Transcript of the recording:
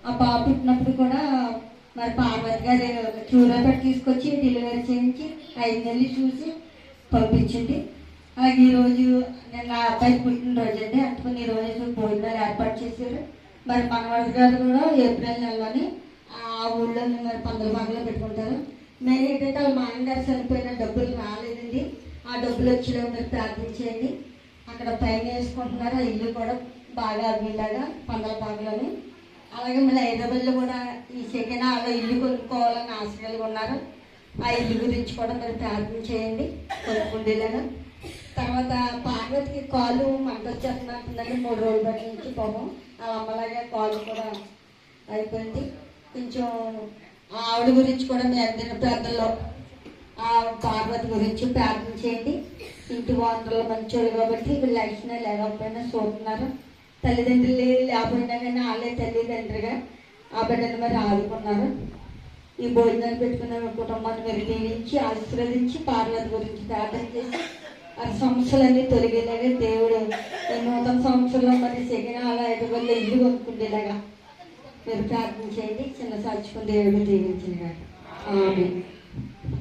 ఆ బాబు పుట్టినప్పుడు కూడా మరి పార్వతి గారు చూడబెట్టి తీసుకొచ్చి డెలివరీ చేయించి 5 నెలలు చూసి పంపించింది. అలాగే ఈరోజు నేను నా అబ్బాయి పుట్టినరోజు అండి, అందుకని ఈరోజు భోజనాలు ఏర్పాటు చేశారు. మరి మనవాడి గారు కూడా ఏప్రిల్ నెలలోని ఆ ఊళ్ళో మరి పందుల బాగలో పెట్టుకుంటారు. మెయిన్ ఏంటంటే వాళ్ళ మామగారు చనిపోయిన డబ్బులు రాలేదండి, ఆ డబ్బులు వచ్చేలాగా మీరు ప్రార్థించేయండి. అక్కడ పైన వేసుకుంటున్నారు, ఆ ఇల్లు కూడా బాగా అవ్వేలాగా పందుల బాగలోని. అలాగే మళ్ళీ హైదరాబాద్లో కూడా ఈ సెకండ్ అలా ఇల్లు కొనుక్కోవాలని ఆశయాలు ఉన్నారు. ఆ ఇల్లు గురించి కూడా మీరు ప్రార్థన చేయండి కొనుక్కుండేలాగా. తర్వాత పార్వతికి కాలు మంట వచ్చేస్తున్నట్టుందండి 3 రోజుల బట్టి నుంచి పోవం. ఆ అమ్మలాగే కాలు కూడా అయిపోయింది. కొంచెం ఆవిడ గురించి కూడా మీ అందరి ప్రార్థనలో ఆ పార్వతి గురించి ప్రార్థన చేయండి. ఇంటి వాంతులు మంచోడు కాబట్టి వీళ్ళు లైఫ్నే లేకపోయినా చూస్తున్నారు. తల్లిదండ్రులు లేకపోయినా కానీ వాళ్ళే తల్లిదండ్రిగా ఆ బిడ్డను మరి ఆదుకున్నారు. ఈ భోజనాలు పెట్టుకున్న కుటుంబాన్ని మీరు దీవించి ఆశీర్వదించి పార్వతి గురించి ప్రార్థన చేసి ఆ సమస్యలన్నీ తొలగేలాగా దేవుడు ఈ నూతన సంవత్సరంలో మరి సెకండ్ అలా 5 రోజుల్లో ఇల్లు కొనుక్కుండేలాగా మీరు ప్రార్థన చేయండి. చిన్న సాక్షిని దేవుడు దీవించిన ఆమె.